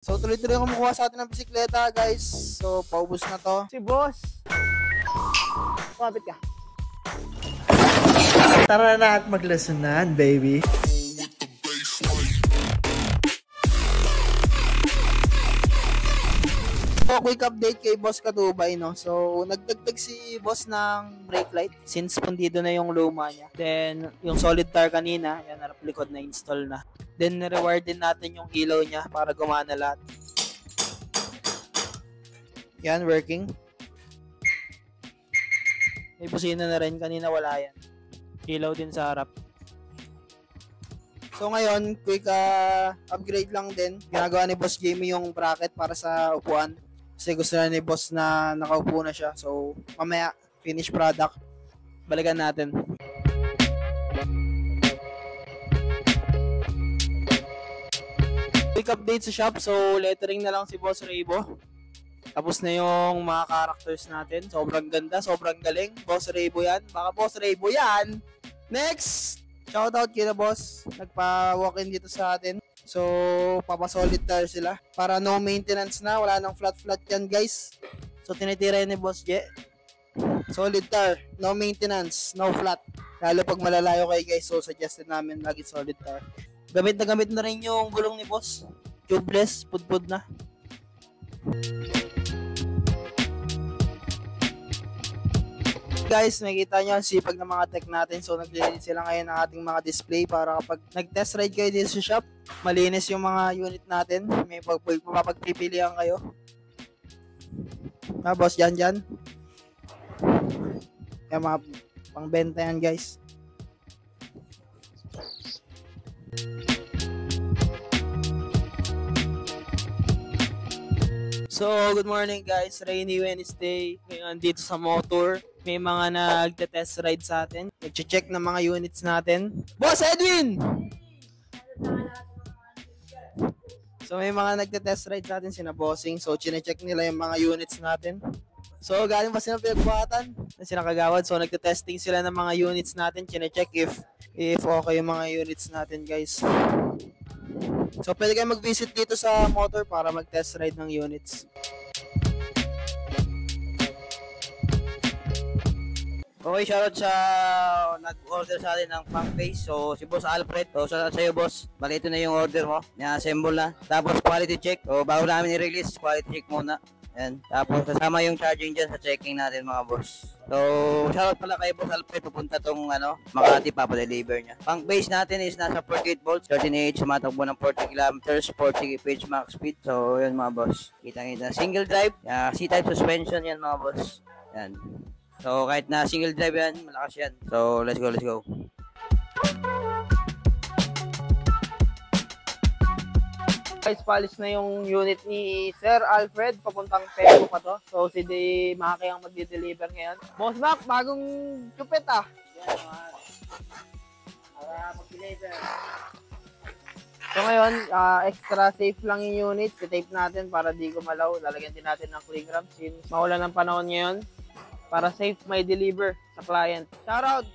So tuloy-tuloy ang kumukuha sa atin ng bisikleta guys. So paubos na to. Si boss. Kumapit ka. Tara na at maglasunan, baby. So, quick update kay Boss Katubay, no? So, nagdagdag si Boss ng brake light since pundido na yung luma niya. Then, yung solid tire kanina, yan, harap likod na install na. Then, rewire din natin yung ilaw niya para gumana lahat. Yan, working. May busina na rin, kanina wala yan. Ilaw din sa harap. So ngayon, quick upgrade lang din. Ginagawa ni Boss Jamie yung bracket para sa upuan. Kasi gusto na ni Boss na nakaupo na siya. So mamaya, finished product. Balikan natin. Quick update sa shop. So lettering na lang si Boss Raybo. Tapos na yung mga characters natin. Sobrang ganda, sobrang galing. Boss Raybo yan. Baka Boss Raybo yan. Next! Shoutout kina Boss. Nagpa-walk-in dito sa atin. So, papasolid tire sila. Para no maintenance na. Wala nang flat-flat yan guys. So, tinitira ni Boss J. Solid tire. No maintenance. No flat. Lalo pag malalayo kayo guys. So, suggested namin lagi solid tire. Gamit na rin yung gulong ni Boss. Tubeless. Pudpud na. Guys, makikita nyo ang sipag ng mga tech natin. So, naglilinis sila ngayon ng ating mga display para kapag nag-test ride kayo dito sa shop, malinis yung mga unit natin. May mapagpipilihan kayo. Boss, dyan. Yan, mga pangbenta yan, guys. So, good morning guys. Rainy Wednesday. Ngayon dito sa motor. May mga nagte-test ride sa atin. Nag-check ng mga units natin. Boss Edwin! So, may mga nagte-test ride sa atin sina Bossing. So, chine-check nila yung mga units natin. So, galing pa sila pinagbuhatan na sila kagawad. So, nagte-testing sila ng mga units natin. Chine-check if okay yung mga units natin guys. So, pwede kayo mag-visit dito sa motor para mag-test ride ng units. Okay, shoutout sa nag-order sa atin ng pang face. So, si Boss Alfred. So, sa iyo, boss. Bali, ito na yung order mo. Na-assemble na. Tapos, quality check. So, bago namin i-release, quality check muna. Yan. Tapos, kasama yung charging dyan sa checking natin, mga boss. So, shoutout pala kay Boss Alfred. Pupunta tong, Makati, papadeliver niya. Pang base natin is nasa 48 volts, 13 sumatakbo ng 40 kilometers, 40 kph max speed. So, yun, mga boss. Kita-kita. Single drive. C-type suspension yan, mga boss. Yan. So, kahit na single drive yan, malakas yan. So, let's go. Guys, palis na yung unit ni Sir Alfred. Papuntang Peco pa to. So, si Maki ang magdi-deliver ngayon. Boss Mac, bagong chupet ah. Yan, para mag-deliver. So ngayon, extra safe lang yung unit. I-tape natin para di gumalaw. Lalagyan din natin ng cling wrap since maulan ng panahon ngayon. Para safe may deliver sa client. Shoutout!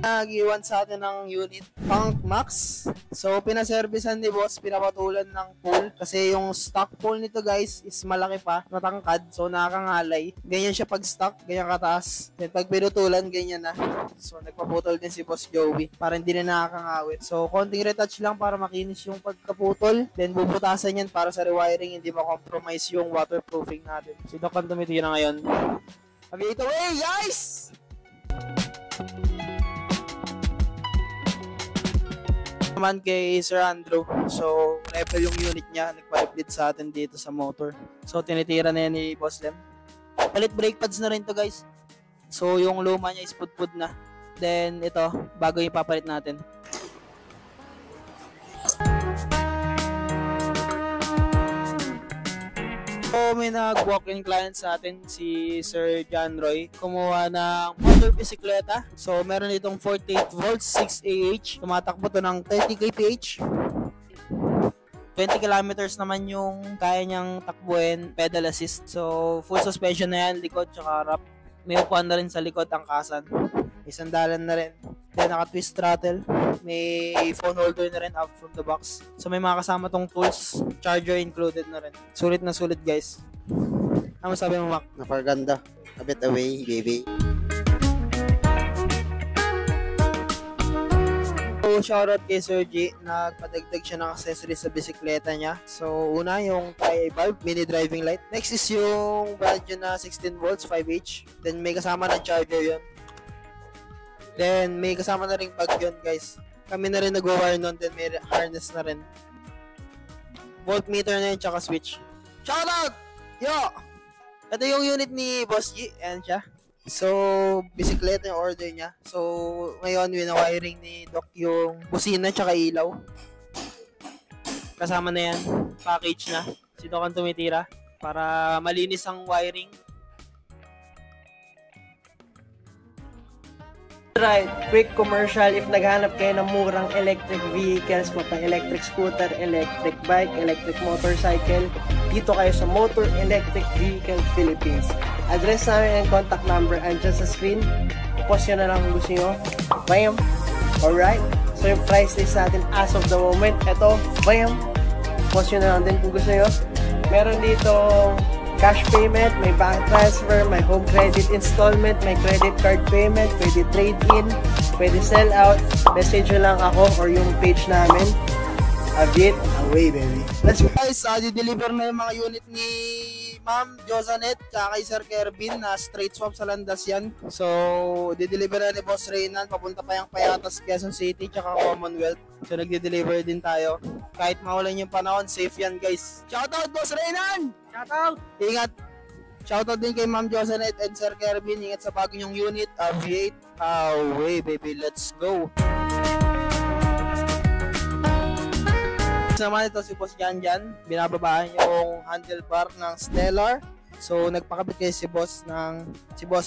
Nag-iwan sa atin ng unit Punk Max. So, pinaservisan ni Boss, pinapatulan ng pole. Kasi yung stock pole nito guys is malaki pa, matangkad. So, nakakangalay. Ganyan siya pag stock, ganyan kataas. Then, pag pinutulan, ganyan na. So, nagpaputol din si Boss Joey para hindi na nakakangawit. So, konting retouch lang para makinis yung pagkaputol. Then, bubutasan yan para sa rewiring, hindi ma-compromise yung waterproofing natin. So, Doc Antomito yun na ngayon. Okay, ito way, guys! Naman kay Sir Andrew. So, refill yung unit niya. Nagpa-replate sa atin dito sa motor. So, tinitira na yan ni Boss Lem. Palit brake pads na rin to guys. So, yung luma niya is pudpud na. Then, ito, bago yung papalit natin. So, may nag-walk-in client sa atin, si Sir John Roy. Kumuha ng motor bisikleta. So, meron itong 48 volts, 6 AH. Tumatakbo to ng 30 kph. 20 kilometers naman yung kaya niyang takbuhin, pedal assist. So, full suspension na yan, likod tsaka harap. May upuan na rin sa likod, angkasan. May sandalan na rin. Then naka-twist throttle. May phone holder na rin out from the box. So may mga kasama tong tools. Charger included na rin. Sulit na sulit guys. Ano sabi mo, Mac? Napakaganda. A bit away, baby. So, shoutout kay Sir G. Nagpadagdag siya ng accessories sa bisikleta niya. So, una yung tri-bulb, mini driving light. Next is yung radyo na 16 volts, 5H. Then, may kasama na charger yun. Then, may kasama na ring bag yun, guys. Kami na rin nag-wire nun, then may harness na rin. Voltmeter na yun, tsaka switch. Shoutout! Yo! Ito yung unit ni Boss G. Ayan siya. So, bisikleta yung order niya. So, ngayon, winawiring ni Doc yung busina tsaka ilaw. Kasama na yan. Package na. Si Doc ang tumitira para malinis ang wiring. Right, quick commercial. If naghanap kayo ng murang electric vehicles, mapa electric scooter, electric bike, electric motorcycle, dito kayo sa Motor Electric Vehicle Philippines. Address namin and contact number andyan sa screen. Post nyo na lang kung gusto nyo. Bam! Alright? So yung price list natin as of the moment, eto, bam! Post nyo na lang din kung gusto nyo. Meron dito cash payment, may bank transfer, may home credit installment, may credit card payment, pwede trade-in, pwede sell out. Message nyo lang ako or yung page namin. A bit away, baby. Let's go guys, di-deliver na yung mga unit ni Ma'am Josanet tsaka kay Sir Kervin na straight swap sa landas yan. So, di-deliver na ni Boss Reynan, papunta pa yung Payatas, Quezon City tsaka Commonwealth. So, nagde-deliver din tayo. Kahit maulan yung panahon, safe yan guys. Shoutout Boss Reynan! Shoutout! Ingat! Shoutout din kay Ma'am Josanet and Sir Kervin. Ingat sa bago nyong unit. Aviate away baby, let's go! Naman ito si Boss Janjan, binababaan yung handlebar ng Stellar. So nagpakabit kayo si Boss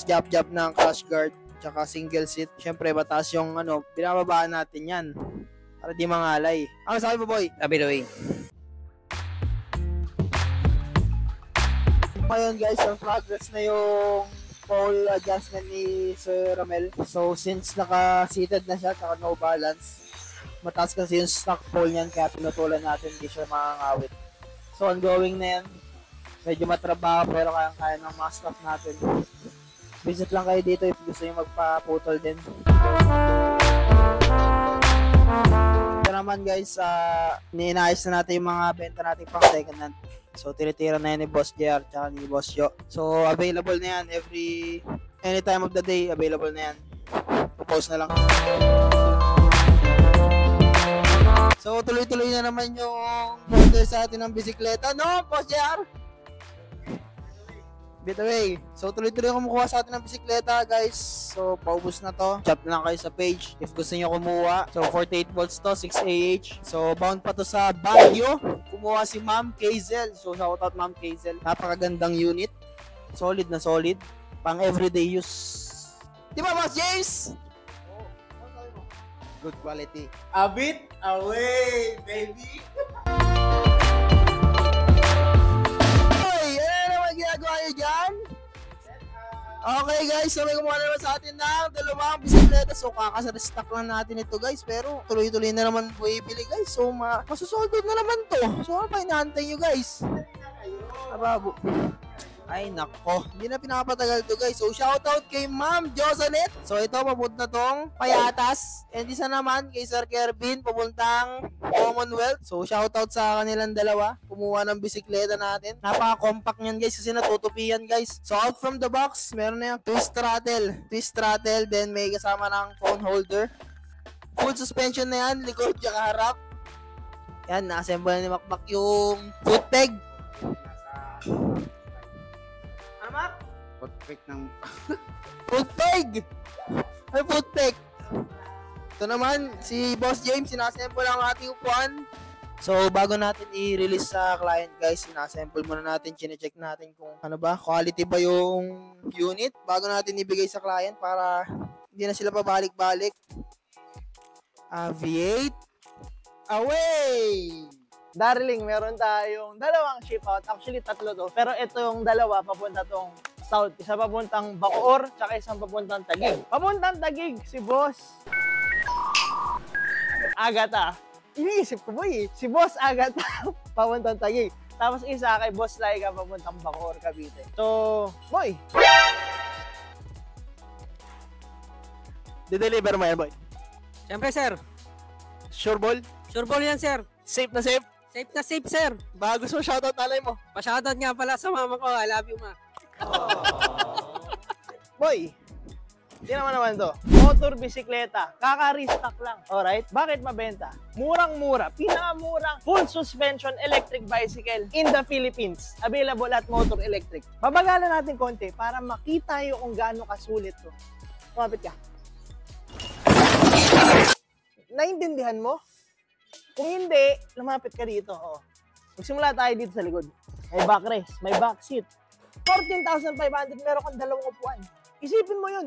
Jab ng crash guard tsaka single seat. Syempre mataas yung binababaan natin yan para di mangalay. Ano sabi mo, boy? Sabi the way. Ngayon guys, yung progress na yung pole adjustment ni Sir Ramel. So since naka-seated na siya tsaka no balance, mataas kasi yung stock pole niyan kaya pinutulan natin, hindi siya makakawit. So ongoing na yan. Medyo matrabaho pero kaya ng mga staff natin. Visit lang kayo dito if gusto nyo magpaputol din. Ito naman guys, niinayos na natin yung mga benta natin pang second hand. So tinitira na yan ni Boss JR tsaka ni Boss Jo. So available na yan any time of the day, available na yan. Post na lang. So, tuloy-tuloy na naman yung order sa atin ng bisikleta. No, Boss JR? Bit away. So, tuloy-tuloy kumukuha sa atin ng bisikleta, guys. So, paubos na to. Chat lang kayo sa page if gusto nyo kumuha. So, 48 volts to, 6AH. So, bound pa to sa Baguio. Kumuha si Ma'am Kazel. So, shoutout Ma'am Kazel. Napakagandang unit. Solid na solid. Pang everyday use. Di ba, Boss James? Good quality. A bit away, baby! Hoy! Ano naman ginagawa nyo dyan? Okay guys, so may kumuha na naman sa atin ng dalawang bisikleta. So kakasarestock lang natin ito guys. Pero tuloy-tuloy na naman buibili guys. So masusoldod na naman to. So ano pa inaantay nyo guys? Ababo. Ay nako, hindi na pinapatagal to guys. So shoutout kay Ma'am Josanet. So ito papunta tong Payatas. And isa naman kay Sir Kervin papuntang Commonwealth. So shoutout sa kanilang dalawa. Kumuha ng bisikleta natin. Napaka-compact niyan guys kasi natutupian guys. So out from the box, meron na yung twist throttle, then may kasama ng phone holder. Full suspension na yan, likod tsaka harap. Yan, na-assemble na ni Macmac yung foot peg. Foot ng... Foot peg! Ay, foot peg! Ito naman, si Boss James, sinassemble ang ating upuan. So, bago natin i-release sa client guys, sinassemble muna natin, chinecheck natin kung ano ba, quality ba yung unit bago natin ibigay sa client para hindi na sila pabalik-balik. Aviate away! Darling, meron tayong dalawang ship out. Actually, tatlo to. Pero ito yung dalawa, papunta tong South. Isa papuntang Bacoor, tsaka isang papuntang Taguig. Papuntang Taguig, si Boss Agata. Iniisip ko boy, si Boss Agata papuntang Taguig. Tapos isa kay Boss Laika papuntang Bacoor, Cavite. So, boy. Di-deliver mo yan, boy. Siyempre, sir. Sure ball? Sure ball yan, sir. Safe na safe? Safe na safe, sir. Baka gusto mo shoutout alay mo. Pa-shoutout nga pala sa mama ko. I love you, ma. Boy, tingnan mo naman to. Motor bisikleta, kaka-restock lang. Alright? Bakit mabenta? Murang-mura, pinakamurang full suspension electric bicycle in the Philippines. Available at Motor Electric. Babagalan natin konti para makita nyo kung gaano kasulit to. Kumapit ka. Naintindihan mo? Kung hindi, lumapit ka dito. Oh. Magsimula tayo dito sa likod. May backrest, may back seat. 14,500, meron kang 2 upuan. Isipin mo yun.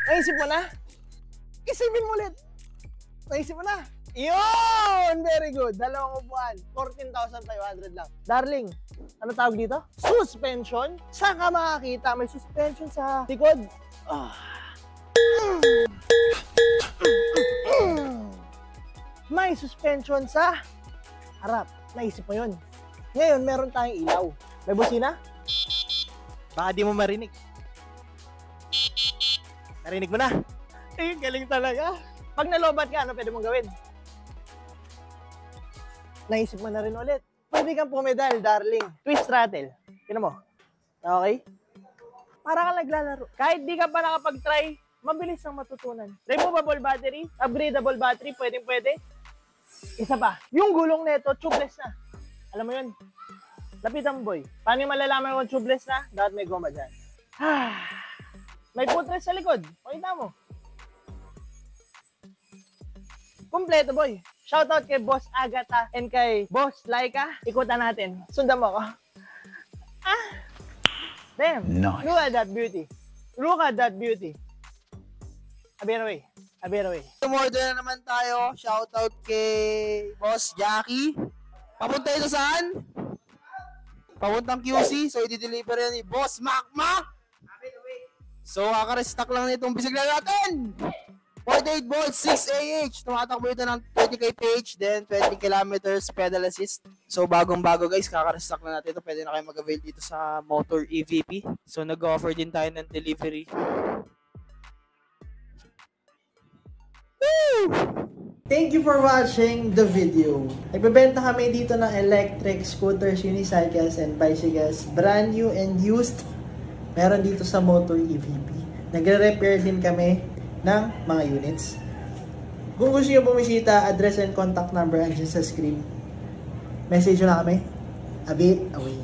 Naisip mo na? Isipin mo ulit. Naisip mo na? Yun! Very good. 2 upuan. 14,500 lang. Darling, ano tawag dito? Suspension. Saan ka makakita? May suspension sa likod. May suspension sa harap. Naisip mo yun. Ngayon, meron tayong ilaw. May busina? Baka di mo marinig. Narinig mo na? Eh, galing talaga. Pag nalobat ka, ano pwede mong gawin? Naisip mo na rin ulit. Pwede kang pumedal, darling. Twist throttle. Tignan mo. Okay? Para ka naglalaro. Kahit di ka pa nakapag-try, mabilis ang matutunan. Removable battery, upgradable battery, pwede. Isa pa, yung gulong nito, tubeless na. Alam mo yun? Lapitan mo, boy. Paano yung malalaman kung tubeless na? Dapat may goma dyan. May footrest sa likod. Pakita mo. Kompleto, boy. Shoutout kay Boss Agata and kay Boss Laika. Ikutan natin. Sundan mo ako. Damn. Nice. Look at that beauty. Look at that beauty. A better way. A better way. Tumorder na naman tayo. Shoutout kay Boss Jackie. Papunta ito saan? Papuntang QC. So, i-deliver yan ni Boss Mac. So, kaka-restock lang nitong bisikleta natin. 48 volts, 6 AH. Tumatakbo ito ng 20 kph, then 20 kilometers pedal assist. So, bagong-bago guys, kaka-restock na natin ito. Pwede na kayo mag-avail dito sa Motor EVP. So, nag-offer din tayo ng delivery. Woo! Thank you for watching the video. Nagbebenta kami dito ng electric scooters, unicycles, and bicycles. Brand new and used. Meron dito sa Motor EVP. Nagre-repair din kami ng mga units. Kung gusto nyo bumisita, address and contact number andyan sa screen. Message nyo na kami. A bit away.